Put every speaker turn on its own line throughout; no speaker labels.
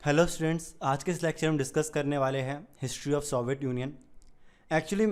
Hello students, आज के इस लेक्चर में डिस्कस करने वाले हैं history of Soviet union. Actually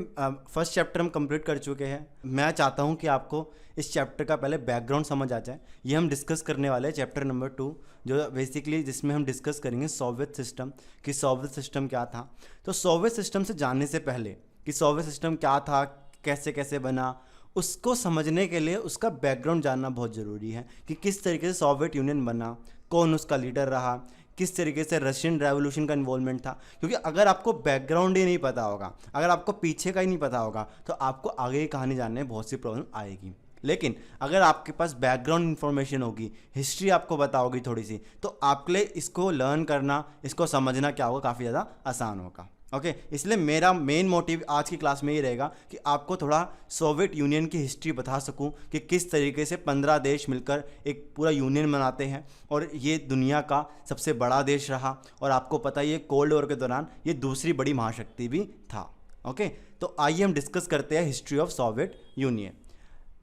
first chapter हम कंप्लीट कर चुके हैं। मैं चाहता हूं कि आपको इस चैप्टर का पहले बैकग्राउंड समझ आ जाए। ये हम डिस्कस करने वाले हैं चैप्टर नंबर 2, जो बेसिकली जिसमें हम डिस्कस करेंगे सोवियत सिस्टम कि सोवियत सिस्टम क्या था। तो सोवियत सिस्टम से जानने से पहले कि सोवियत सिस्टम क्या था, कैसे कैसे बना, उसको समझने के लिए उसका बैकग्राउंड जानना बहुत ज़रूरी है कि किस तरीके से सोवियत यूनियन बना, कौन उसका लीडर रहा, किस तरीके से रशियन रेवोल्यूशन का इन्वॉल्वमेंट था। क्योंकि अगर आपको बैकग्राउंड ही नहीं पता होगा, अगर आपको पीछे का ही नहीं पता होगा, तो आपको आगे की कहानी जानने में बहुत सी प्रॉब्लम आएगी। लेकिन अगर आपके पास बैकग्राउंड इन्फॉर्मेशन होगी, हिस्ट्री आपको पता होगी थोड़ी सी, तो आपके लिए इसको लर्न करना, इसको समझना क्या होगा, काफ़ी ज़्यादा आसान होगा। ओके, इसलिए मेरा मेन मोटिव आज की क्लास में ये रहेगा कि आपको थोड़ा सोवियत यूनियन की हिस्ट्री बता सकूं कि किस तरीके से 15 देश मिलकर एक पूरा यूनियन बनाते हैं और ये दुनिया का सबसे बड़ा देश रहा। और आपको पता ही है कोल्ड वॉर के दौरान ये दूसरी बड़ी महाशक्ति भी था। ओके, तो आइए हम डिस्कस करते हैं हिस्ट्री ऑफ सोवियत यूनियन।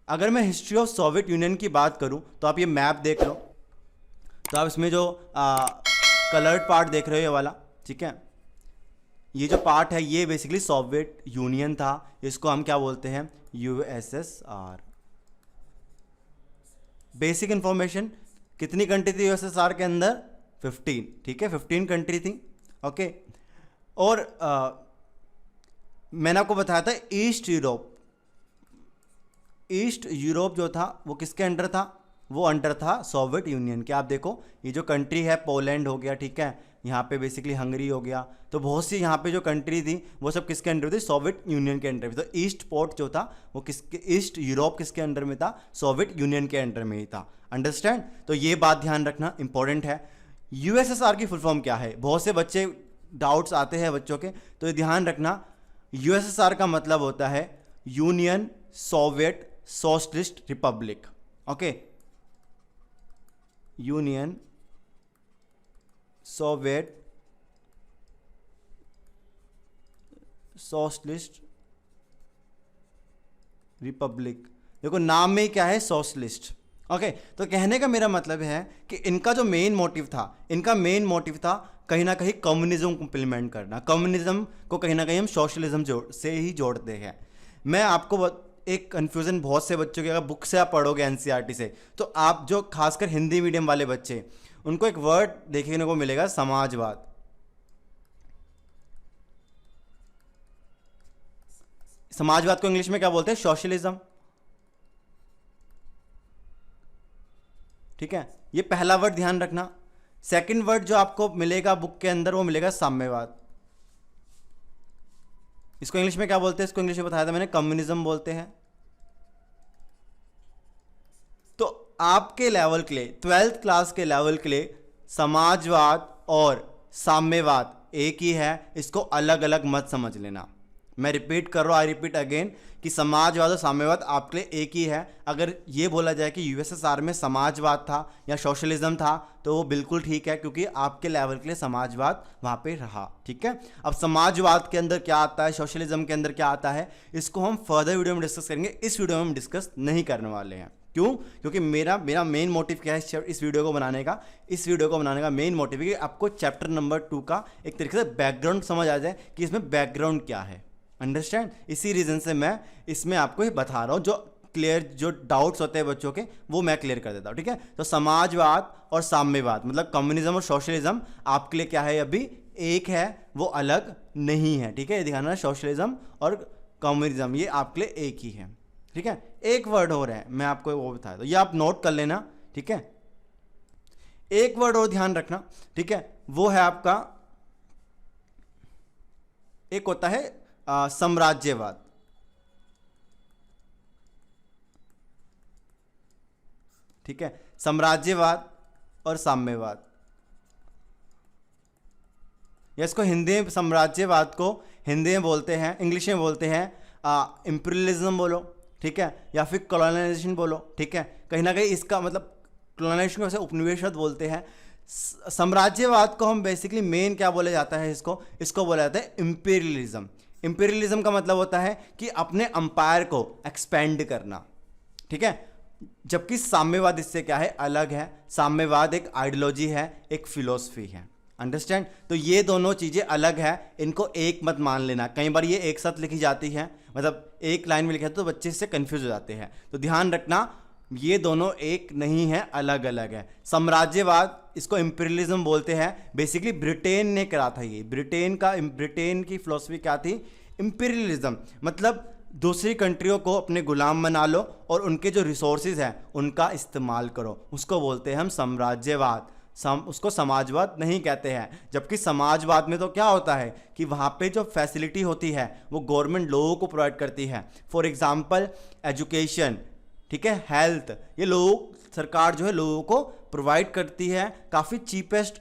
अगर मैं हिस्ट्री ऑफ सोवियत यूनियन की बात करूं तो आप ये मैप देख लो, तो आप इसमें जो कलर्ड पार्ट देख रहे हो ये वाला, ठीक है, ये जो पार्ट है ये बेसिकली सोवियत यूनियन था। इसको हम क्या बोलते हैं, यूएसएसआर। बेसिक इंफॉर्मेशन, कितनी कंट्री थी यूएसएसआर के अंदर? 15, ठीक है, 15 कंट्री थी। ओके, और मैंने आपको बताया था ईस्ट यूरोप, ईस्ट यूरोप जो था वो किसके अंडर था? वो अंडर था सोवियत यूनियन के। आप देखो ये जो कंट्री है, पोलैंड हो गया, ठीक है, यहाँ पे बेसिकली हंगरी हो गया, तो बहुत सी यहाँ पे जो कंट्री थी वो सब किसके अंडर थी? सोवियत यूनियन के अंडर में। तो ईस्ट पोर्ट जो था वो किसके, ईस्ट यूरोप किसके अंडर में था? सोवियत यूनियन के अंडर में ही था। अंडरस्टैंड? तो ये बात ध्यान रखना इंपॉर्टेंट है। यूएसएसआर की फुल फॉर्म क्या है? बहुत से बच्चे डाउट्स आते हैं बच्चों के, तो ये ध्यान रखना। यूएसएसआर का मतलब होता है union Soviet socialist Republic. Okay, union Soviet socialist Republic. देखो नाम में ही क्या है? सोशलिस्ट। ओके, तो कहने का मेरा मतलब है कि इनका जो मेन मोटिव था, इनका मेन मोटिव था कहीं ना कहीं कम्युनिज्म को इम्प्लीमेंट करना। कम्युनिज्म को कहीं ना कहीं हम सोशलिज्म से ही जोड़ते हैं। मैं आपको एक कन्फ्यूज़न बहुत से बच्चों की, अगर बुक से आप पढ़ोगे एनसीईआरटी से, तो आप जो खासकर हिंदी मीडियम वाले बच्चे, उनको एक वर्ड देखने को मिलेगा, समाजवाद। समाजवाद को इंग्लिश में क्या बोलते हैं? सोशलिज्म। ठीक है, ये पहला वर्ड ध्यान रखना। सेकंड वर्ड जो आपको मिलेगा बुक के अंदर वो मिलेगा साम्यवाद। इसको इंग्लिश में क्या बोलते हैं? इसको इंग्लिश में बताया था मैंने, कम्युनिज्म बोलते हैं। तो आपके लेवल के लिए, 12th क्लास के लेवल के लिए समाजवाद और साम्यवाद एक ही है, इसको अलग अलग मत समझ लेना। मैं रिपीट कर रहा हूं, आई रिपीट अगेन, कि समाजवाद और साम्यवाद आपके लिए एक ही है। अगर ये बोला जाए कि यूएसएसआर में समाजवाद था या सोशलिज्म था तो वो बिल्कुल ठीक है, क्योंकि आपके लेवल के लिए समाजवाद वहाँ पे रहा। ठीक है, अब समाजवाद के अंदर क्या आता है, सोशलिज्म के अंदर क्या आता है, इसको हम फर्दर वीडियो में डिस्कस करेंगे। इस वीडियो में हम डिस्कस नहीं करने वाले हैं। क्यों? क्योंकि मेरा मेन मोटिव क्या है इस वीडियो को बनाने का? इस वीडियो को बनाने का मेन मोटिव है कि आपको चैप्टर नंबर 2 का एक तरीके से बैकग्राउंड समझ आ जाए कि इसमें बैकग्राउंड क्या है। अंडरस्टैंड? इसी रीज़न से मैं इसमें आपको ये बता रहा हूँ, जो क्लियर जो डाउट्स होते हैं बच्चों के वो मैं क्लियर कर देता हूँ। ठीक है, तो समाजवाद और साम्यवाद मतलब कम्युनिज्म और सोशलिज्म आपके लिए क्या है? अभी एक है, वो अलग नहीं है। ठीक है, ये दिखाना, सोशलिज्म और कम्युनिज्म ये आपके लिए एक ही है। ठीक है, एक वर्ड और है, मैं आपको वो बताया, तो ये आप नोट कर लेना। ठीक है, एक वर्ड और ध्यान रखना। ठीक है, वो है आपका, एक होता है साम्राज्यवाद। ठीक है, साम्राज्यवाद और साम्यवाद, या इसको हिंदी में साम्राज्यवाद को हिंदी में बोलते हैं, इंग्लिश में बोलते हैं इंपीरियलिज्म बोलो। ठीक है, या फिर कॉलोनाइजेशन बोलो। ठीक है, कहीं ना कहीं इसका मतलब कॉलोनाइजेशन को वैसे उपनिवेशवाद बोलते हैं। साम्राज्यवाद को हम बेसिकली मेन क्या बोला जाता है, इसको बोला जाता है इंपीरियलिज्म। इंपीरियलिज्म का मतलब होता है कि अपने अंपायर को एक्सपेंड करना। ठीक है, जबकि साम्यवाद इससे क्या है? अलग है। साम्यवाद एक आइडियोलॉजी है, एक फिलोसफी है। अंडरस्टैंड। तो ये दोनों चीज़ें अलग है, इनको एक मत मान लेना। कई बार ये एक साथ लिखी जाती है, मतलब एक लाइन में लिखा तो बच्चे इससे कंफ्यूज हो जाते हैं। तो ध्यान रखना ये दोनों एक नहीं है, अलग अलग है। साम्राज्यवाद, इसको इंपीरियलिज्म बोलते हैं। बेसिकली ब्रिटेन ने करा था ये, ब्रिटेन की फिलॉसफी क्या थी? इंपीरियलिज्म। मतलब दूसरी कंट्रियों को अपने गुलाम बना लो और उनके जो रिसोर्सेज हैं उनका इस्तेमाल करो, उसको बोलते हैं हम साम्राज्यवाद। उसको समाजवाद नहीं कहते हैं। जबकि समाजवाद में तो क्या होता है कि वहाँ पे जो फैसिलिटी होती है वो गवर्नमेंट लोगों को प्रोवाइड करती है। फॉर एग्जांपल एजुकेशन, ठीक है, हेल्थ, ये लोग सरकार जो है लोगों को प्रोवाइड करती है काफ़ी चीपेस्ट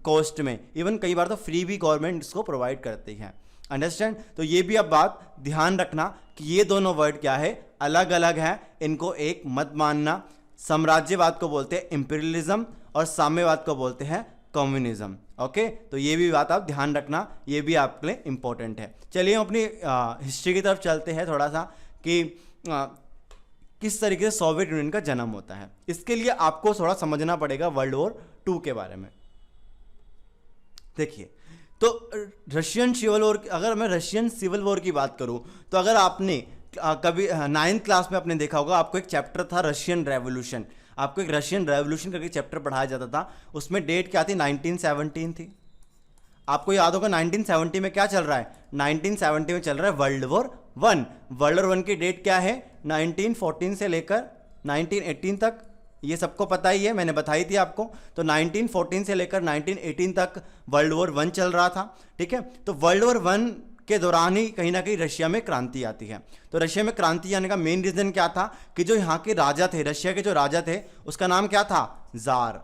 कॉस्ट में। इवन कई बार तो फ्री भी गवर्नमेंट इसको प्रोवाइड करती है। अंडरस्टैंड। तो ये भी अब बात ध्यान रखना कि ये दोनों वर्ड क्या है, अलग अलग है, इनको एक मत मानना। साम्राज्यवाद को बोलते हैं इंपीरियलिज्म और साम्यवाद को बोलते हैं कम्युनिज्म। ओके, तो ये भी बात आप ध्यान रखना, ये भी आपके लिए इंपॉर्टेंट है। चलिए हम अपनी हिस्ट्री की तरफ चलते हैं थोड़ा सा कि किस तरीके से सोवियत यूनियन का जन्म होता है। इसके लिए आपको थोड़ा समझना पड़ेगा वर्ल्ड वॉर 2 के बारे में। देखिए, तो रशियन सिविल वॉर, अगर मैं रशियन सिविल वॉर की बात करूं तो अगर आपने कभी 9th क्लास में आपने देखा होगा, आपको एक चैप्टर था रशियन रेवोल्यूशन। आपको एक रशियन रेवोल्यूशन करके चैप्टर पढ़ाया जाता था। उसमें डेट क्या थी? 1917 थी। आपको याद होगा 1970 में क्या चल रहा है? 1970 में चल रहा है वर्ल्ड वॉर 1। वर्ल्ड वॉर 1 की डेट क्या है? 1914 से लेकर 1918 तक। ये सबको पता ही है, मैंने बताई थी आपको। तो 1914 से लेकर 1918 तक वर्ल्ड वॉर 1 चल रहा था, ठीक है। तो वर्ल्ड वॉर 1 के दौरान ही कहीं ना कहीं रशिया में क्रांति आती है। तो रशिया में क्रांति आने का मेन रीजन क्या था कि जो यहाँ के राजा थे, रशिया के जो राजा थे, उसका नाम क्या था? जार।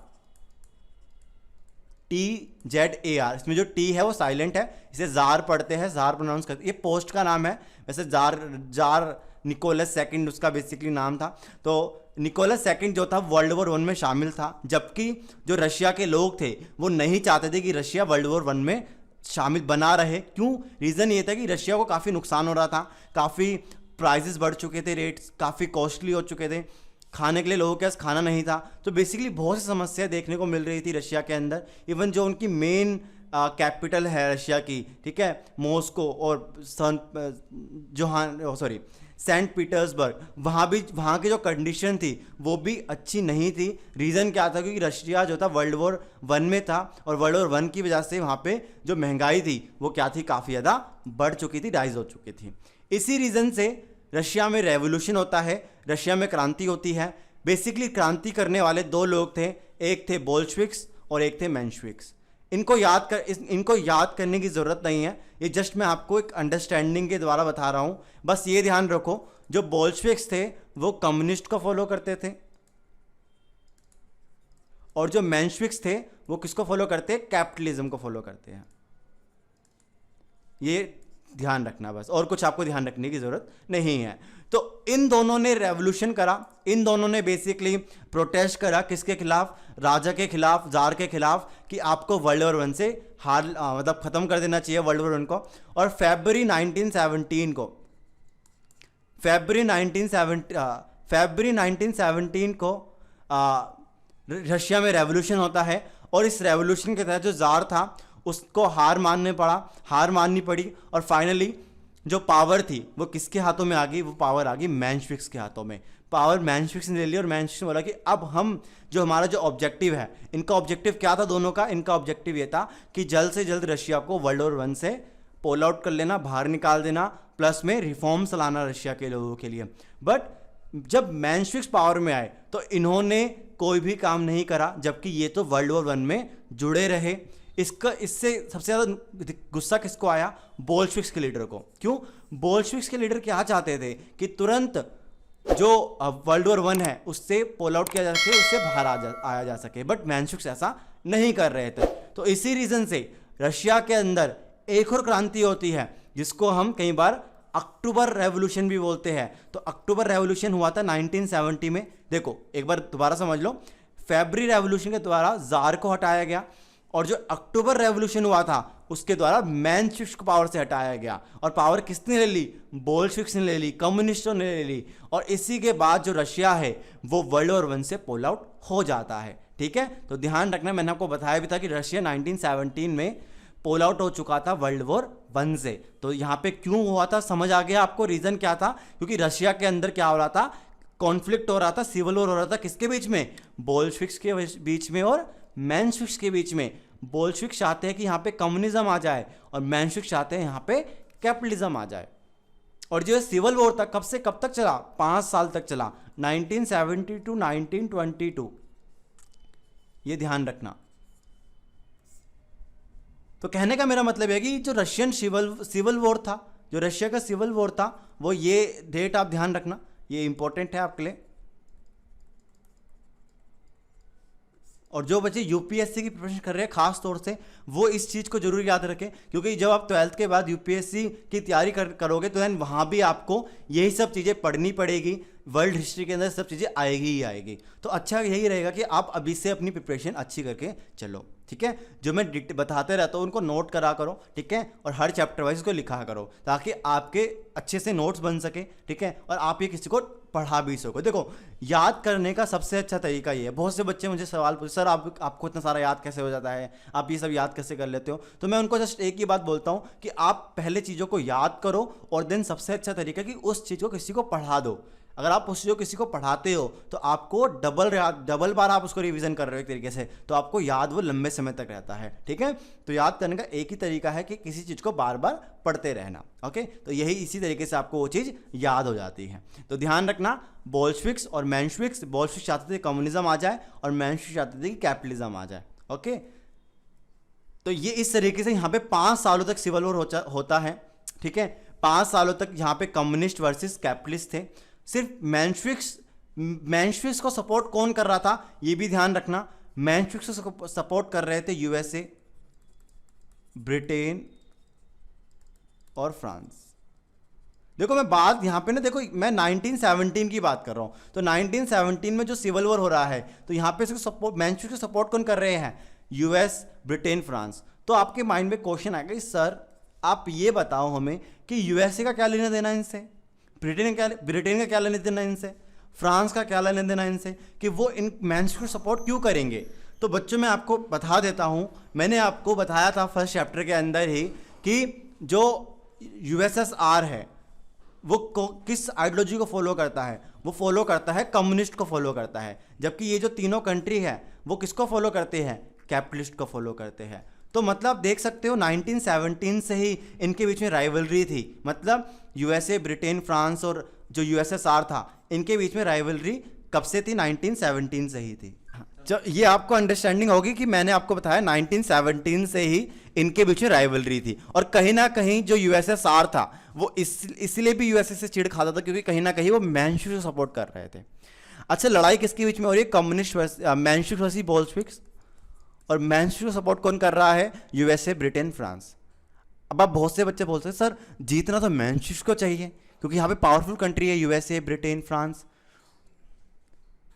TZAR। इसमें जो टी है वो साइलेंट है, इसे जार पढ़ते हैं, जार प्रोनाउंस करते। ये पोस्ट का नाम है वैसे। जार निकोलस सेकंड उसका बेसिकली नाम था। तो निकोलस सेकंड जो था वर्ल्ड वॉर 1 में शामिल था, जबकि जो रशिया के लोग थे वो नहीं चाहते थे कि रशिया वर्ल्ड वॉर 1 में शामिल बना रहे। क्यों? रीज़न ये था कि रशिया को काफ़ी नुकसान हो रहा था, काफ़ी प्राइजेस बढ़ चुके थे, रेट्स काफ़ी कॉस्टली हो चुके थे, खाने के लिए लोगों के पास खाना नहीं था। तो बेसिकली बहुत सी समस्या देखने को मिल रही थी रशिया के अंदर। इवन जो उनकी मेन कैपिटल है रशिया की, ठीक है, मॉस्को और सेंट पीटर्सबर्ग, वहाँ की जो कंडीशन थी वो भी अच्छी नहीं थी। रीज़न क्या था? क्योंकि रशिया जो था वर्ल्ड वॉर 1 में था और वर्ल्ड वॉर 1 की वजह से वहाँ पे जो महंगाई थी वो क्या थी? काफ़ी ज़्यादा बढ़ चुकी थी, राइज हो चुकी थी। इसी रीज़न से रशिया में रेवोल्यूशन होता है, रशिया में क्रांति होती है। बेसिकली क्रांति करने वाले 2 लोग थे, एक थे बोल्शेविक्स और एक थे मेंशेविक्स। इनको याद करने की ज़रूरत नहीं है, ये जस्ट मैं आपको एक अंडरस्टैंडिंग के द्वारा बता रहा हूँ। बस ये ध्यान रखो, जो बोल्शेविक्स थे वो कम्युनिस्ट को फॉलो करते थे और जो मेंशेविक्स थे वो किसको फॉलो करते हैं? कैपिटलिज्म को फॉलो करते हैं। ये ध्यान रखना बस, और कुछ आपको ध्यान रखने की ज़रूरत नहीं है। तो इन दोनों ने रेवोल्यूशन करा, इन दोनों ने बेसिकली प्रोटेस्ट करा, किसके खिलाफ? राजा के खिलाफ, जार के खिलाफ, कि आपको वर्ल्ड वॉर 1 से मतलब ख़त्म कर देना चाहिए वर्ल्ड वॉर 1 को। और फरवरी 1917 को रशिया में रेवोल्यूशन होता है। और इस रेवोल्यूशन के तहत जो जार था उसको हार माननी पड़ी और फाइनली जो पावर थी वो किसके हाथों में आ गई? वो पावर आ गई मेंशेविक्स के हाथों में। पावर मेंशेविक्स ने ले ली और मेंशेविक्स ने बोला कि अब हम जो हमारा जो ऑब्जेक्टिव है, इनका ऑब्जेक्टिव क्या था दोनों का? इनका ऑब्जेक्टिव ये था कि जल्द से जल्द रशिया को वर्ल्ड वॉर 1 से पोल आउट कर लेना, बाहर निकाल देना, प्लस में रिफॉर्म्स लाना रशिया के लोगों के लिए। बट जब मेंशेविक्स पावर में आए तो इन्होंने कोई भी काम नहीं करा, जबकि ये तो वर्ल्ड वॉर 1 में जुड़े रहे। इससे सबसे ज़्यादा गुस्सा किसको आया? बोल्शेविक्स के लीडर को। क्यों? बोल्शेविक्स के लीडर क्या चाहते थे कि तुरंत जो वर्ल्ड वॉर 1 है उससे पोल आउट किया जा सके, उससे बाहर आया जा सके। बट मेंशेविक्स ऐसा नहीं कर रहे थे। तो इसी रीज़न से रशिया के अंदर एक और क्रांति होती है जिसको हम कई बार अक्टूबर रेवोल्यूशन भी बोलते हैं। तो अक्टूबर रेवोल्यूशन हुआ था 1970 में। देखो एक बार दोबारा समझ लो, फरवरी रेवोल्यूशन के द्वारा जार को हटाया गया और जो अक्टूबर रेवोल्यूशन हुआ था उसके द्वारा मेंशेविक्स को पावर से हटाया गया, और पावर किसने ले ली? बोल्शेविक्स ने ले ली, कम्युनिस्टों ने ले ली। और इसी के बाद जो रशिया है वो वर्ल्ड वॉर 1 से पुल आउट हो जाता है। ठीक है, तो ध्यान रखना, मैंने आपको बताया भी था कि रशिया 1917 में पुल आउट हो चुका था वर्ल्ड वॉर 1 से। तो यहाँ पे क्यों हुआ था समझ आ गया आपको, रीजन क्या था? क्योंकि रशिया के अंदर क्या हो रहा था, कॉन्फ्लिक्ट हो रहा था, सिविल वॉर हो रहा था। किसके बीच में? बोल्शेविक्स के बीच में और मेंशेविक्स के बीच में। बोल्शेविक्स चाहते हैं कि यहाँ पे कम्युनिज्म आ जाए और मेंशेविक्स चाहते हैं यहाँ पे कैपिटलिज्म आ जाए। और जो सिविल वॉर था कब से कब तक चला? 5 साल तक चला, 1970 टू 1922। ये ध्यान रखना। तो कहने का मेरा मतलब है कि जो रशियन सिविल वॉर था, जो रशिया का सिविल वॉर था, वो ये डेट आप ध्यान रखना, ये इंपॉर्टेंट है आपके लिए। और जो बच्चे यूपीएससी की प्रिपरेशन कर रहे हैं खास तौर से, वो इस चीज़ को जरूर याद रखें, क्योंकि जब आप 12th के बाद यूपीएससी की तैयारी करोगे तो देन वहाँ भी आपको यही सब चीज़ें पढ़नी पड़ेगी। वर्ल्ड हिस्ट्री के अंदर सब चीज़ें आएगी ही आएगी। तो अच्छा यही रहेगा कि आप अभी से अपनी प्रिपरेशन अच्छी करके चलो। ठीक है, जो मैं बताते रहता हूँ उनको नोट करा करो। ठीक है, और हर चैप्टर वाइज को लिखा करो ताकि आपके अच्छे से नोट्स बन सके। ठीक है, और आप ये किसी को पढ़ा भी सको। देखो, याद करने का सबसे अच्छा तरीका ये है। बहुत से बच्चे मुझे सवाल पूछते, सर आपको इतना सारा याद कैसे हो जाता है, आप ये सब याद कैसे कर लेते हो? तो मैं उनको जस्ट एक ही बात बोलता हूँ कि आप पहले चीज़ों को याद करो और देन सबसे अच्छा तरीका कि उस चीज़ को किसी को पढ़ा दो। अगर आप उस चीज़ को किसी को पढ़ाते हो तो आपको डबल बार आप उसको रिवीजन कर रहे हो एक तरीके से, तो आपको याद वो लंबे समय तक रहता है। ठीक है, तो याद करने का एक ही तरीका है कि किसी चीज़ को बार बार पढ़ते रहना। ओके, तो यही इसी तरीके से आपको वो चीज़ याद हो जाती है। तो ध्यान रखना, बोल्शेविक्स और मेंशेविक्स, बोल्शेविक्स चाहते थे कम्युनिज्म आ जाए और मेंशेविक्स चाहते थे कि कैपिटलिज्म आ जाए। ओके, तो ये इस तरीके से यहाँ पे 5 सालों तक सिविल वॉर होता है। ठीक है, 5 सालों तक यहाँ पे कम्युनिस्ट वर्सेस कैपिटलिस्ट थे। सिर्फ मेंशेविक्स को सपोर्ट कौन कर रहा था ये भी ध्यान रखना। मेंशेविक्स को सपोर्ट कर रहे थे यूएसए, ब्रिटेन और फ्रांस। देखो मैं बात यहाँ पे ना, देखो मैं 1917 की बात कर रहा हूँ, तो 1917 में जो सिविल वॉर हो रहा है तो यहाँ पे मेंशेविक्स को सपोर्ट कौन कर रहे हैं? US, Britain, France. तो आपके माइंड में क्वेश्चन आएगा, सर आप ये बताओ हमें कि यूएसए का क्या लेना देना इनसे, ब्रिटेन का क्या लेना देना इनसे, फ्रांस का क्या लेना देना इनसे, कि वो इन मेंशेविक्स को सपोर्ट क्यों करेंगे? तो बच्चों मैं आपको बता देता हूँ, मैंने आपको बताया था फर्स्ट चैप्टर के अंदर ही कि जो यूएसएसआर है वो किस आइडियोलॉजी को फॉलो करता है? वो फॉलो करता है कम्युनिस्ट को फॉलो करता है। जबकि ये जो तीनों कंट्री है वो किसको फॉलो करते हैं? कैपिटलिस्ट को फॉलो करते हैं। तो मतलब देख सकते हो 1917 से ही इनके बीच में राइवलरी थी। मतलब यूएसए, ब्रिटेन, फ्रांस और जो यूएसएसआर था इनके बीच में राइवलरी कब से थी? 1917 से ही थी। ये आपको अंडरस्टैंडिंग होगी कि मैंने आपको बताया 1917 से ही इनके बीच में राइवलरी थी। और कहीं ना कहीं जो यूएसएसआर था वो इसलिए भी यूएसए से चिढ़ खाता था क्योंकि कहीं ना कहीं वो मेंशेविक्स को सपोर्ट कर रहे थे। अच्छा, लड़ाई किसके बीच में हो रही है? Communist Mensheviks versus Bolsheviks. और मेंशेविक्स को सपोर्ट कौन कर रहा है? USA, Britain, France. अब आप बहुत से बच्चे बोलते हैं सर जीतना तो मेंशेविक्स को चाहिए क्योंकि यहाँ पे पावरफुल कंट्री है यूएसए, ब्रिटेन, फ्रांस।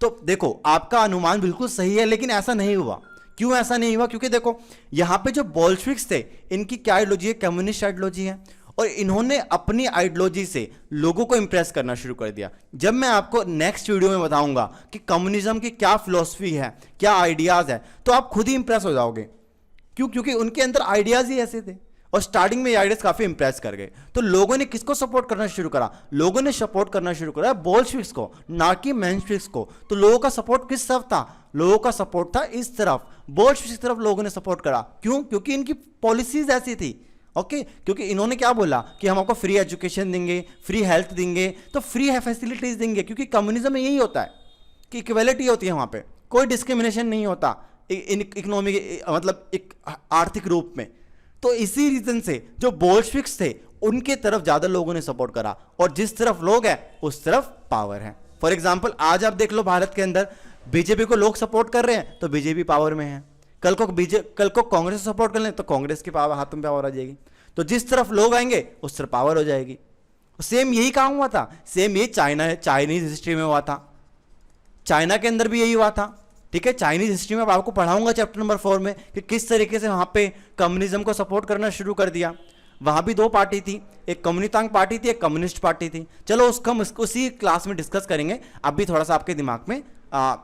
तो देखो आपका अनुमान बिल्कुल सही है, लेकिन ऐसा नहीं हुआ। क्यों ऐसा नहीं हुआ? क्योंकि देखो यहाँ पे जो बोल्शेविक्स थे इनकी क्या आइडियोलॉजी है? कम्युनिस्ट आइडियोलॉजी है। और इन्होंने अपनी आइडियोलॉजी से लोगों को इंप्रेस करना शुरू कर दिया। जब मैं आपको नेक्स्ट वीडियो में बताऊंगा कि कम्युनिज्म की क्या फिलॉसफी है, क्या आइडियाज है, तो आप खुद ही इंप्रेस हो जाओगे। क्यों? क्योंकि उनके अंदर आइडियाज ही ऐसे थे और स्टार्टिंग में ये आइडियाज काफी इंप्रेस कर गए। तो लोगों ने किसको सपोर्ट करना शुरू करा? लोगों ने सपोर्ट करना शुरू करा बोल्शेविक्स को, ना कि मेंशेविक्स को। तो लोगों का सपोर्ट किस तरफ था? लोगों का सपोर्ट था इस तरफ, बोल्शेविक्स की तरफ लोगों ने सपोर्ट करा। क्यों? क्योंकि इनकी पॉलिसीज ऐसी थी। ओके, क्योंकि इन्होंने क्या बोला कि हम आपको फ्री एजुकेशन देंगे, फ्री हेल्थ देंगे, तो फ्री फैसिलिटीज देंगे। क्योंकि कम्युनिज्म में यही होता है कि इक्वलिटी होती है, वहां पे कोई डिस्क्रिमिनेशन नहीं होता इकोनॉमिक मतलब एक आर्थिक रूप में। तो इसी रीजन से जो बोल्शेविक्स थे उनके तरफ ज्यादा लोगों ने सपोर्ट करा, और जिस तरफ लोग हैं उस तरफ पावर है। फॉर एग्जाम्पल आज आप देख लो भारत के अंदर बीजेपी को लोग सपोर्ट कर रहे हैं तो बीजेपी पावर में है। कल को कांग्रेस को सपोर्ट कर लें तो कांग्रेस की पावर हाथ में पावर आ जाएगी। तो जिस तरफ लोग आएंगे उस तरफ पावर हो जाएगी। सेम यही काम हुआ था, सेम ये चाइनीज हिस्ट्री में हुआ था, चाइना के अंदर भी यही हुआ था। ठीक है। चाइनीज हिस्ट्री में अब आपको पढ़ाऊंगा चैप्टर नंबर 4 में कि किस तरीके से वहां पे कम्युनिज्म को सपोर्ट करना शुरू कर दिया। वहां भी दो पार्टी थी, एक कम्युनितांग पार्टी थी, एक कम्युनिस्ट पार्टी थी। चलो उसका हम उसी क्लास में डिस्कस करेंगे। अभी थोड़ा सा आपके दिमाग में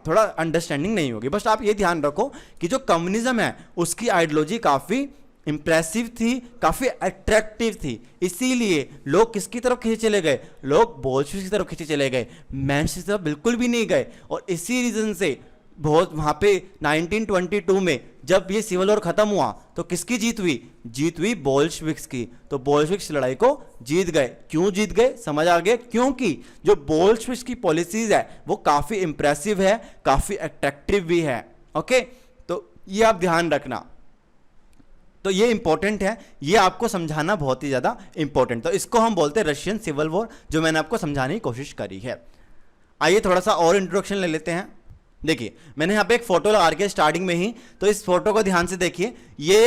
थोड़ा अंडरस्टैंडिंग नहीं होगी। बस आप ये ध्यान रखो कि जो कम्युनिज्म है उसकी आइडियोलॉजी काफ़ी इंप्रेसिव थी, काफ़ी अट्रैक्टिव थी, इसीलिए लोग किसकी तरफ खींचे चले गए, लोग बोल्शेविक की तरफ खींचे चले गए, मेंशेविक की तरफ बिल्कुल भी नहीं गए। और इसी रीज़न से बहुत वहाँ पे 1922 में जब ये सिविल वॉर खत्म हुआ तो किसकी जीत हुई, जीत हुई बोल्शेविक्स की। तो बोल्शेविक्स लड़ाई को जीत गए। क्यों जीत गए समझ आ गया, क्योंकि जो बोल्शेविक्स की पॉलिसीज है वो काफ़ी इंप्रेसिव है, काफ़ी अट्रैक्टिव भी है। ओके, तो ये आप ध्यान रखना। तो ये इंपॉर्टेंट है, ये आपको समझाना बहुत ही ज़्यादा इंपॉर्टेंट। तो इसको हम बोलते हैं रशियन सिविल वॉर, जो मैंने आपको समझाने की कोशिश करी है। आइए थोड़ा सा और इंट्रोडक्शन ले लेते हैं। देखिए मैंने यहाँ पे एक फोटो लगा रखी है स्टार्टिंग में ही, तो इस फोटो को ध्यान से देखिए। ये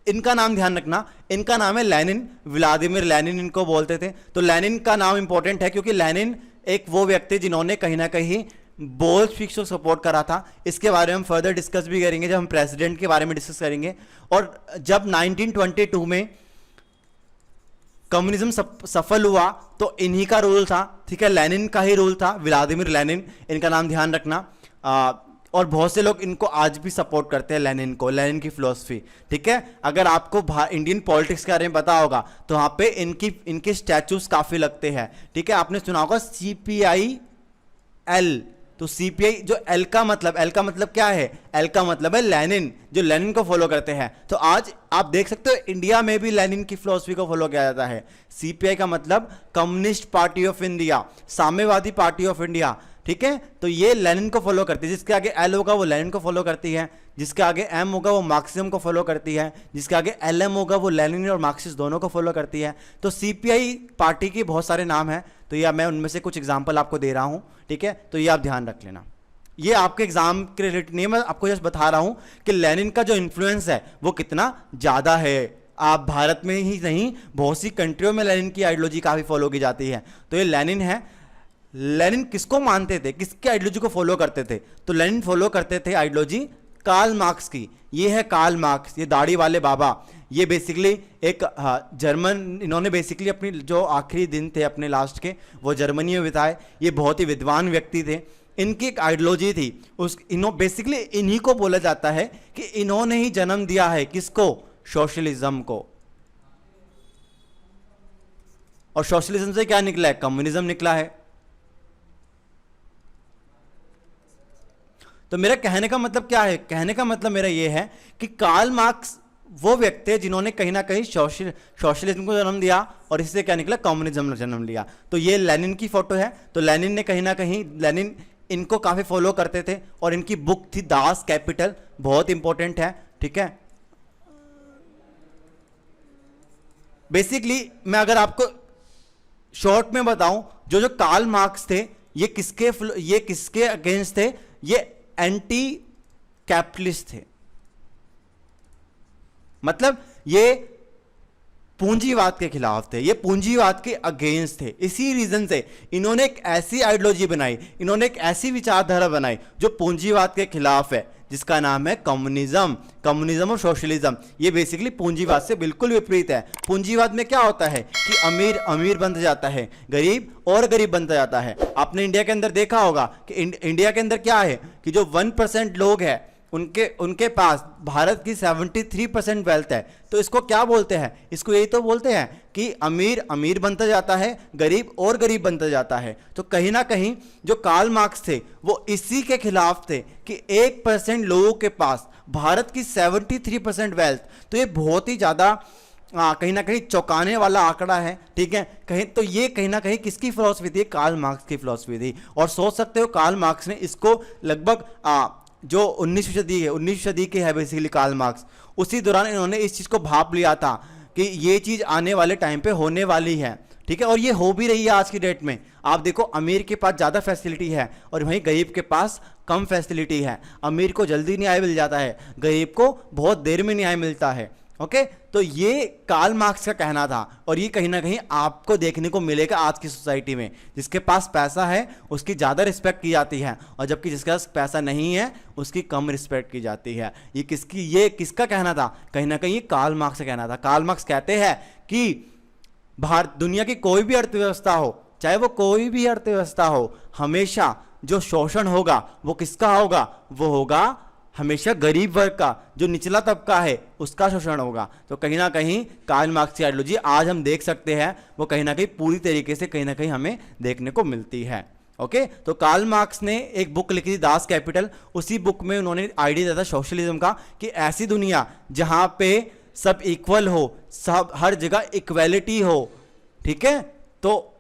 इनका नाम ध्यान रखना, इनका नाम है लेनिन, व्लादिमीर लेनिन इनको बोलते थे। तो लेनिन का नाम इंपॉर्टेंट है क्योंकि लेनिन एक वो व्यक्ति जिन्होंने कहीं ना कहीं बोल्शेविक्स को सपोर्ट करा था। इसके बारे में हम फर्दर डिस्कस भी करेंगे जब हम प्रेसिडेंट के बारे में डिस्कस करेंगे। और जब 1922 में कम्युनिज्म सफल हुआ तो इन्हीं का रूल था, ठीक है, लेनिन का ही रूल था, व्लादिमीर लेनिन, इनका नाम ध्यान रखना। और बहुत से लोग इनको आज भी सपोर्ट करते हैं, लेनिन को, लेनिन की फिलोसफी, ठीक है। अगर आपको इंडियन पॉलिटिक्स के बारे में पता होगा तो वहाँ पे इनके स्टैचूज काफ़ी लगते हैं, ठीक है। आपने सुना होगा CPIL, तो CPI जो एल का मतलब क्या है, एल का मतलब है लेनिन, जो लेनिन को फॉलो करते हैं। तो आज आप देख सकते हो इंडिया में भी लेनिन की फिलोसफी को फॉलो किया जाता है। CPI का मतलब कम्युनिस्ट पार्टी ऑफ इंडिया, साम्यवादी पार्टी ऑफ इंडिया, ठीक है। तो ये लेनिन को फॉलो करती है, जिसके आगे एल होगा वो लेनिन को फॉलो करती है, जिसके आगे एम होगा वो मार्क्सिज्म को फॉलो करती है, जिसके आगे LM होगा वो लेनिन और मार्क्सिस्ट दोनों को फॉलो करती है। तो CPI पार्टी के बहुत सारे नाम हैं, तो ये मैं उनमें से कुछ एग्जाम्पल आपको दे रहा हूँ, ठीक है। तो ये आप ध्यान रख लेना, ये आपके एग्जाम के रिलेटेड नहीं, मैं आपको जस्ट बता रहा हूँ कि लेनिन का जो इन्फ्लुएंस है वो कितना ज़्यादा है। आप भारत में ही नहीं बहुत सी कंट्रियों में लेनिन की आइडियोलॉजी काफ़ी फॉलो की जाती है। तो ये लेनिन है। लेनिन किसको मानते थे, किसकी आइडियोलॉजी को फॉलो करते थे, तो लेनिन फॉलो करते थे आइडियोलॉजी कार्ल मार्क्स की। ये है कार्ल मार्क्स, ये दाढ़ी वाले बाबा, ये बेसिकली एक जर्मन, इन्होंने बेसिकली अपनी जो आखिरी दिन थे अपने लास्ट के वो जर्मनी में बिताए। ये बहुत ही विद्वान व्यक्ति थे, इनकी एक आइडियोलॉजी थी, बेसिकली इन्हीं को बोला जाता है कि इन्होंने ही जन्म दिया है किसको, सोशलिज्म को। और सोशलिज्म से क्या निकला है, कम्युनिज्म निकला है। तो मेरा कहने का मतलब क्या है, कहने का मतलब मेरा यह है कि कार्ल मार्क्स वो व्यक्ति है जिन्होंने कहीं ना कहीं सोशलिज्म को जन्म दिया और इससे क्या निकला, कम्युनिज्म ने जन्म लिया। तो ये लेनिन की फोटो है। तो लेनिन ने कहीं ना कहीं, लेनिन इनको काफी फॉलो करते थे और इनकी बुक थी दास कैपिटल, बहुत इंपॉर्टेंट है, ठीक है। बेसिकली मैं अगर आपको शॉर्ट में बताऊं, जो कार्ल मार्क्स थे ये किसके अगेंस्ट थे, ये एंटी कैपिटलिस्ट थे, मतलब ये पूंजीवाद के खिलाफ थे, ये पूंजीवाद के अगेंस्ट थे। इसी रीजन से इन्होंने एक ऐसी आइडियोलॉजी बनाई, इन्होंने एक ऐसी विचारधारा बनाई जो पूंजीवाद के खिलाफ है, जिसका नाम है कम्युनिज्म। कम्युनिज्म और सोशलिज्म ये बेसिकली पूंजीवाद से बिल्कुल विपरीत है। पूंजीवाद में क्या होता है कि अमीर अमीर बनता जाता है, गरीब और गरीब बनता जाता है। आपने इंडिया के अंदर देखा होगा कि इंडिया के अंदर क्या है कि जो 1% लोग हैं उनके पास भारत की 73% वेल्थ है। तो इसको क्या बोलते हैं, इसको यही तो बोलते हैं कि अमीर अमीर बनता जाता है, गरीब और गरीब बनता जाता है। तो कहीं ना कहीं जो कार्ल मार्क्स थे वो इसी के खिलाफ थे कि 1% लोगों के पास भारत की 73% वेल्थ। तो ये बहुत ही ज़्यादा कहीं ना कहीं चौंकाने वाला आंकड़ा है, ठीक है। ये कहीं ना कहीं किसकी फिलॉसफी थी, कार्ल मार्क्स की फिलॉसफी थी। और सोच सकते हो कार्ल मार्क्स ने इसको लगभग जो 19वीं सदी है, 19वीं सदी के है बेसिकली कार्ल मार्क्स, उसी दौरान इन्होंने इस चीज़ को भाप लिया था कि ये चीज़ आने वाले टाइम पे होने वाली है, ठीक है। और ये हो भी रही है आज की डेट में। आप देखो अमीर के पास ज़्यादा फैसिलिटी है और वहीं गरीब के पास कम फैसिलिटी है। अमीर को जल्दी न्याय मिल जाता है, गरीब को बहुत देर में न्याय मिलता है। ओके तो ये कार्ल मार्क्स का कहना था, और ये कहीं ना कहीं आपको देखने को मिलेगा आज की सोसाइटी में। जिसके पास पैसा है उसकी ज़्यादा रिस्पेक्ट की जाती है, और जबकि जिसके पास पैसा नहीं है उसकी कम रिस्पेक्ट की जाती है। ये किसका कहना था? कहीं ना कहीं ये कार्ल मार्क्स का कहना था। कार्ल मार्क्स कहते हैं कि भारत दुनिया की कोई भी अर्थव्यवस्था हो, चाहे वो कोई भी अर्थव्यवस्था हो, हमेशा जो शोषण होगा वो किसका होगा? वो होगा हमेशा गरीब वर्ग का, जो निचला तबका है उसका शोषण होगा। तो कहीं ना कहीं कार्ल मार्क्स की आइडियोलॉजी आज हम देख सकते हैं, वो कहीं ना कहीं पूरी तरीके से कहीं ना कहीं हमें देखने को मिलती है। ओके तो कार्ल मार्क्स ने एक बुक लिखी थी दास कैपिटल। उसी बुक में उन्होंने आइडिया दिया था सोशलिज्म का, कि ऐसी दुनिया जहां पे सब इक्वल हो, सब हर जगह इक्वेलिटी हो। ठीक है, तो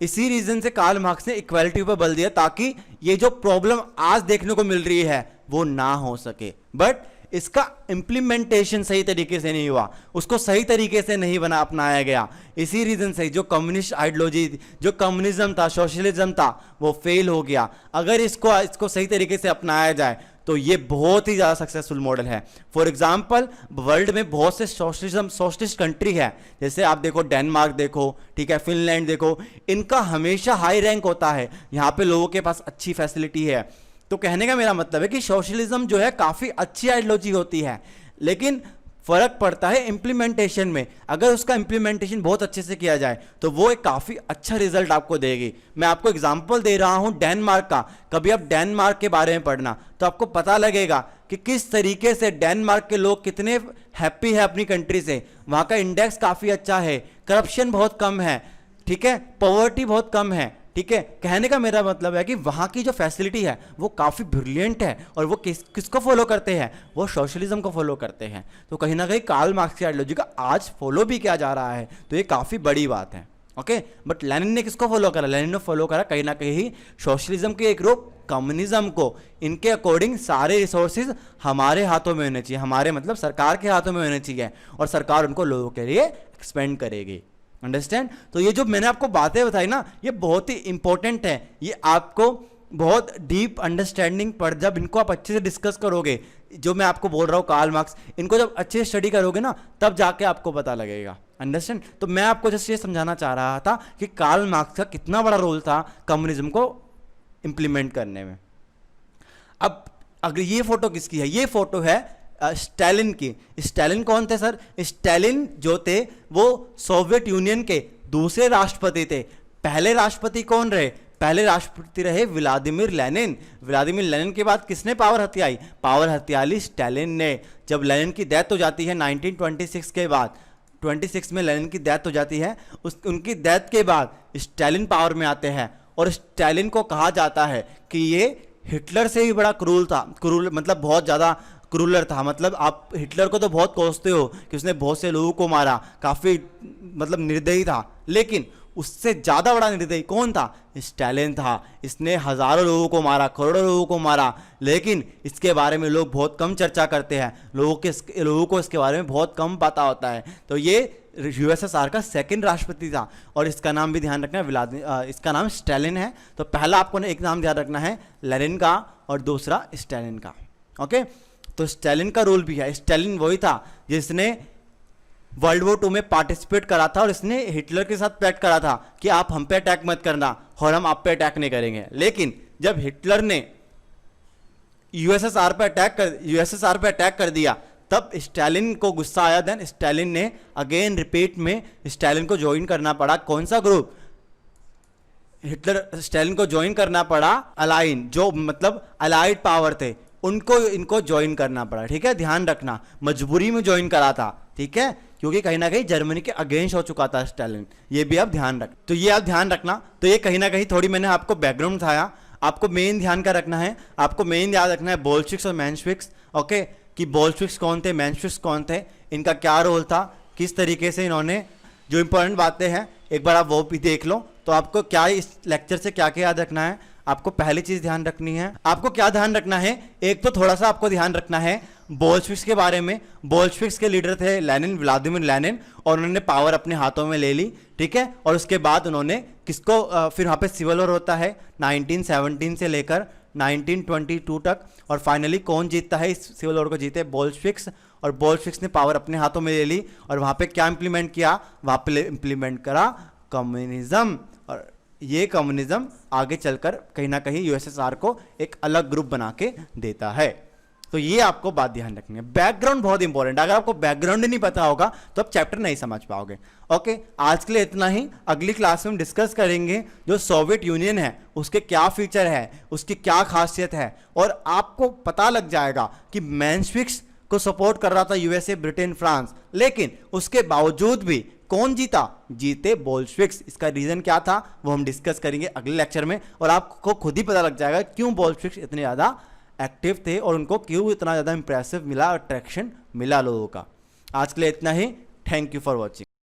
इसी रीजन से कार्ल मार्क्स ने इक्वालिटी पर बल दिया, ताकि ये जो प्रॉब्लम आज देखने को मिल रही है वो ना हो सके। बट इसका इंप्लीमेंटेशन सही तरीके से नहीं हुआ, उसको सही तरीके से नहीं अपनाया गया। इसी रीजन से जो कम्युनिस्ट आइडियोलॉजी, जो कम्युनिज्म था, सोशलिज्म था, वो फेल हो गया। अगर इसको सही तरीके से अपनाया जाए तो ये बहुत ही ज़्यादा सक्सेसफुल मॉडल है। फॉर एग्जाम्पल वर्ल्ड में बहुत से सोशलिस्ट कंट्री है, जैसे आप देखो डेनमार्क देखो, ठीक है, फिनलैंड देखो, इनका हमेशा हाई रैंक होता है, यहाँ पे लोगों के पास अच्छी फैसिलिटी है। तो कहने का मेरा मतलब है कि सोशलिज्म जो है काफ़ी अच्छी आइडियोलॉजी होती है, लेकिन फर्क पड़ता है इम्प्लीमेंटेशन में। अगर उसका इम्प्लीमेंटेशन बहुत अच्छे से किया जाए तो वो एक काफ़ी अच्छा रिजल्ट आपको देगी। मैं आपको एग्जांपल दे रहा हूं डेनमार्क का। कभी आप डेनमार्क के बारे में पढ़ना तो आपको पता लगेगा कि किस तरीके से डेनमार्क के लोग कितने हैप्पी है अपनी कंट्री से। वहाँ का इंडेक्स काफ़ी अच्छा है, करप्शन बहुत कम है, ठीक है, पॉवर्टी बहुत कम है। ठीक है, कहने का मेरा मतलब है कि वहाँ की जो फैसिलिटी है वो काफ़ी ब्रिलियंट है, और वो किसको फॉलो करते हैं? वो सोशलिज्म को फॉलो करते हैं। तो कहीं ना कहीं कार्ल मार्क्स की आइडियोलॉजी का आज फॉलो भी किया जा रहा है, तो ये काफ़ी बड़ी बात है। ओके, बट लेनिन ने किसको फॉलो करा? लेनिन ने फॉलो करा कहीं ना कहीं सोशलिज्म के एक रूप कम्युनिज्म को। इनके अकॉर्डिंग सारे रिसोर्सेज हमारे हाथों में होने चाहिए, हमारे मतलब सरकार के हाथों में होने चाहिए, और सरकार उनको लोगों के लिए एक्सपेंड करेगी। अंडरस्टैंड? तो ये जो मैंने आपको बातें बताई ना, ये बहुत ही इंपॉर्टेंट है। ये आपको बहुत डीप अंडरस्टैंडिंग पर जब इनको आप अच्छे से डिस्कस करोगे, जो मैं आपको बोल रहा हूँ कार्ल मार्क्स, इनको जब अच्छे से स्टडी करोगे ना, तब जाके आपको पता लगेगा। अंडरस्टैंड? तो मैं आपको जस्ट ये समझाना चाह रहा था कि कार्ल मार्क्स का कितना बड़ा रोल था कम्युनिज्म को इंप्लीमेंट करने में। अब अगर ये फोटो किसकी है? ये फोटो है स्टालिन की। स्टालिन कौन थे सर? स्टालिन जो थे वो सोवियत यूनियन के दूसरे राष्ट्रपति थे। पहले राष्ट्रपति कौन रहे? पहले राष्ट्रपति रहे व्लादिमीर लेनिन। व्लादिमीर लेनिन के बाद किसने पावर हथियाई? पावर हथियाई स्टालिन ने। जब लेनिन की डेथ हो जाती है 1926 के बाद, 26 में लेनिन की डेथ हो जाती है, उनकी डेथ के बाद स्टालिन पावर में आते हैं, और स्टालिन को कहा जाता है कि ये हिटलर से भी बड़ा क्रूर था। क्रूर मतलब बहुत ज़्यादा क्रूरर था। मतलब आप हिटलर को तो बहुत कोसते हो कि उसने बहुत से लोगों को मारा, काफ़ी मतलब निर्दयी था, लेकिन उससे ज़्यादा बड़ा निर्दयी कौन था? स्टालिन था। इसने हज़ारों लोगों को मारा, करोड़ों लोगों को मारा, लेकिन इसके बारे में लोग बहुत कम चर्चा करते हैं। लोगों को इसके बारे में बहुत कम पता होता है। तो ये यूएसएसआर का सेकंड राष्ट्रपति था, और इसका नाम भी ध्यान रखना है, इसका नाम स्टालिन है। तो पहला आपको एक नाम ध्यान रखना है लेनिन का, और दूसरा स्टालिन का। ओके, तो स्टालिन का रोल भी है। स्टालिन वही था जिसने वर्ल्ड वॉर 2 में पार्टिसिपेट करा था, और इसने हिटलर के साथ पैक्ट करा था कि आप हम पे अटैक मत करना और हम आप पे अटैक नहीं करेंगे। लेकिन जब हिटलर ने यूएसएसआर पे अटैक कर दिया, तब स्टालिन को गुस्सा आया। देन स्टालिन ने अगेन रिपीट में स्टालिन को ज्वाइन करना पड़ा। कौन सा ग्रुप? स्टालिन को ज्वाइन करना पड़ा अलाइन, जो मतलब अलाइड पावर थे, इनको ज्वाइन करना पड़ा। ठीक है, ध्यान रखना, मजबूरी में ज्वाइन करा था। ठीक है, क्योंकि कहीं ना कहीं जर्मनी के अगेंस्ट हो चुका था स्टालिन। ये भी आप ध्यान रख, तो ये आप ध्यान रखना। तो ये कहीं ना कहीं थोड़ी मैंने आपको बैकग्राउंड बताया। आपको मेन ध्यान का रखना है, आपको मेन याद रखना है बोल्शेविक्स और मेंशेविक्स। ओके, कि बोल्शेविक्स कौन थे, मेंशेविक्स कौन थे, इनका क्या रोल था, किस तरीके से इन्होंने, जो इंपॉर्टेंट बातें हैं एक बार आप वो भी देख लो। तो आपको क्या इस लेक्चर से क्या क्या याद रखना है? आपको पहली चीज ध्यान रखनी है, आपको क्या ध्यान रखना है? एक तो थोड़ा सा आपको ध्यान रखना है बोल्शेविक्स के बारे में। बोल्शेविक्स के लीडर थे लेनिन, व्लादिमीर लेनिन, और उन्होंने पावर अपने हाथों में ले ली। ठीक है, और उसके बाद उन्होंने किसको, फिर वहाँ पे सिविल वॉर होता है 1917 से लेकर 1922 तक, और फाइनली कौन जीतता है इस सिविल वॉर को? जीते बोल्शेविक्स, और बोल्शेविक्स ने पावर अपने हाथों में ले ली और वहाँ पे क्या इंप्लीमेंट किया, वहाँ पे इंप्लीमेंट करा कम्युनिज्म। और ये कम्युनिज्म आगे चलकर कहीं ना कहीं यूएसएसआर को एक अलग ग्रुप बना के देता है। तो ये आपको बात ध्यान रखनी है, बैकग्राउंड बहुत इंपॉर्टेंट। अगर आपको बैकग्राउंड नहीं पता होगा तो आप चैप्टर नहीं समझ पाओगे। ओके, आज के लिए इतना ही। अगली क्लास में हम डिस्कस करेंगे जो सोवियत यूनियन है उसके क्या फीचर है, उसकी क्या खासियत है, और आपको पता लग जाएगा कि मेंशेविक्स को सपोर्ट कर रहा था यूएसए, ब्रिटेन, फ्रांस, लेकिन उसके बावजूद भी कौन जीता, जीते बोल्शेविक्स। इसका रीजन क्या था वो हम डिस्कस करेंगे अगले लेक्चर में, और आपको खुद ही पता लग जाएगा क्यों बोल्शेविक्स इतने ज्यादा एक्टिव थे और उनको क्यों इतना ज्यादा इंप्रेसिव मिला, अट्रैक्शन मिला लोगों का। आज के लिए इतना ही। Thank you for watching.